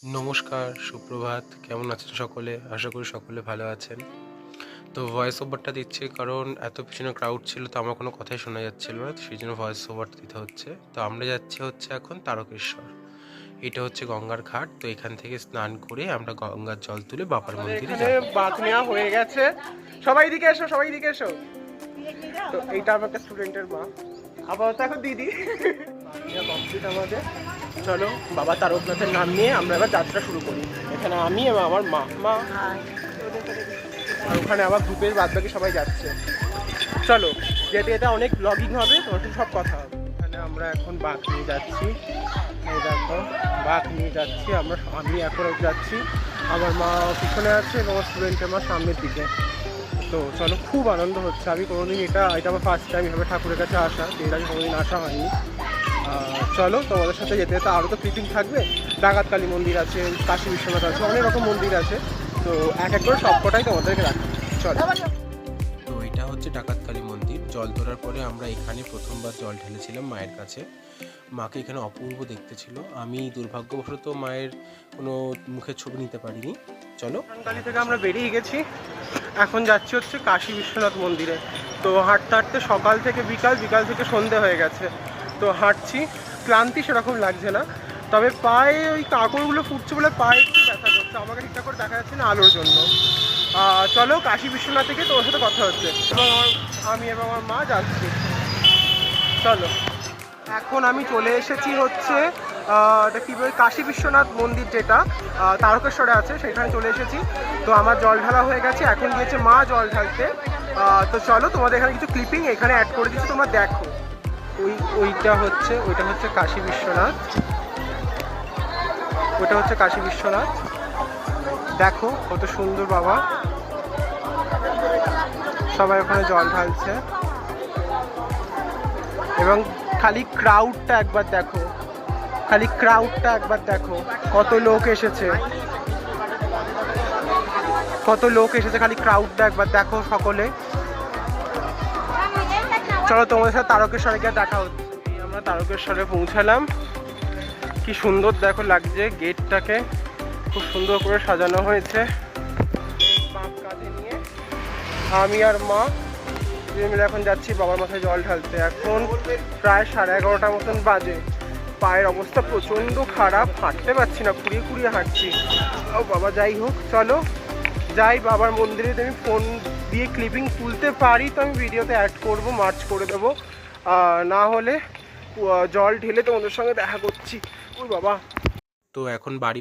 নমস্কার, সুপ্রভাত। কেমন আছেন সকলে? আশা করি সকলে ভালো আছেন। তো ভয়েস ওভারটা দিচ্ছি কারণ এত পিছনে ক্রাউড ছিল তো আমার কোনো কথাই শোনা যাচ্ছিল না। তো সেইজন্য ভয়েস ওভারটা দিতে হচ্ছে। তো আমরা যাচ্ছি এখন তারকেশ্বর। এটা হচ্ছে গঙ্গার ঘাট। তো এখান থেকে স্নান করে আমরা গঙ্গার জল তুলে বাবার মন্দিরে এখানে যাব। বাত নেওয়া হয়ে গেছে। সবাই দিকে এসো, সবাই দিকে এসো। তো এইটা আমার একটা স্টুডেন্টের মা, আপাতত এখন দিদি। কমপ্লিট আমাদের। চলো বাবা তারকনাথের নাম নিয়ে আমরা এবার যাত্রা শুরু করি। এখানে আমি এবং আমার মা মা আর ওখানে আমার গ্রুপের বাদবাকি সবাই যাচ্ছে। চলো যেতে যেতে অনেক ব্লগিং হবে, তোমার সাথে সব কথা হবে। এখানে আমরা এখন বাঘ নিয়ে যাচ্ছি। এই দেখো বাঘ নিয়ে যাচ্ছি আমি এখন যাচ্ছি, আমার মা পিছনে আছে এবং আমার স্টুডেন্টের মা সামনের দিকে। তো চলো, খুব আনন্দ হচ্ছে। আমি কোনোদিন এটা আমার ফার্স্ট টাইম এভাবে ঠাকুরের কাছে আসা, এর আগে কোনোদিন আসা হয়নি। চলো তোমাদের সাথে যেতে যেতে আরও তো ক্লিপিং থাকবে। ডাকাতকালী মন্দির আছে, কাশী বিশ্বনাথ আছে, অনেক রকম মন্দির আছে। তো এক এক করে সবকটাই তোমাদেরকে রাখি। চলো। তো এটা হচ্ছে ডাকাতকালী মন্দির। জল তোলার পরে আমরা এখানে প্রথমবার জল ঢেলেছিলাম মায়ের কাছে। মাকে এখানে অপূর্ব দেখতে ছিল। আমি দুর্ভাগ্যবশত মায়ের কোনো মুখের ছবি নিতে পারিনি। চলো, কালী থেকে আমরা বেরিয়ে গেছি, এখন যাচ্ছি হচ্ছে কাশী বিশ্বনাথ মন্দিরে। তো হাঁটতে হাঁটতে সকাল থেকে বিকাল, বিকাল থেকে সন্ধে হয়ে গেছে। তো হাঁটছি, ক্লান্তি সেরকম লাগছে না, তবে পায়ে ওই কাঁকড়গুলো ফুটছে বলে পায়ে একটু ব্যথা করছে। আমাকে ঠিকঠাক করে দেখা যাচ্ছে না আলোর জন্য। চলো কাশী বিশ্বনাথ থেকে তোমার সাথে কথা হচ্ছে, এবং আমি এবং আমার মা যাচ্ছি। চলো, এখন আমি চলে এসেছি হচ্ছে এটা কী বলে, কাশী বিশ্বনাথ মন্দির, যেটা তারকেশ্বরে আছে, সেখানে চলে এসেছি। তো আমার জল ঢালা হয়ে গেছে, এখন গিয়েছে মা জল ঢালতে। তো চলো তোমাদের এখানে কিছু ক্লিপিং এখানে অ্যাড করে দিচ্ছি, তোমরা দেখো। ওইটা হচ্ছে কাশী বিশ্বনাথ। ওটা হচ্ছে কাশী বিশ্বনাথ। দেখো কত সুন্দর বাবা, সবাই ওখানে জল ঢালছে। এবং খালি ক্রাউডটা একবার দেখো, কত লোক এসেছে, খালি ক্রাউডটা একবার দেখো সকলে। চলো তোমাদের সাথে তারকেশ্বরে গিয়ে দেখা হচ্ছে। আমরা তারকেশ্বরে পৌঁছালাম। কি সুন্দর দেখো লাগছে, গেটটাকে খুব সুন্দর করে সাজানো হয়েছে। বাপ কাঁধে নিয়ে আমি আর মা মিলে এখন যাচ্ছি বাবার মাথায় জল ঢালতে। এখন প্রায় 11:30 মতন বাজে। পায়ের অবস্থা প্রচণ্ড খারাপ, হাঁটতে পারছি না, খুঁড়িয়ে খুঁড়িয়ে হাঁটছি। ও বাবা, যাই হোক চলো যাই বাবার মন্দিরে। আমি ফোন দিয়ে ক্লিপিং তুলতে পারি তো আমি ভিডিওতে অ্যাড করব, মার্চ করে দেবো। না হলে জল ঢেলে তোমাদের সঙ্গে দেখা করছি। ওই বাবা। তো এখন বাড়ি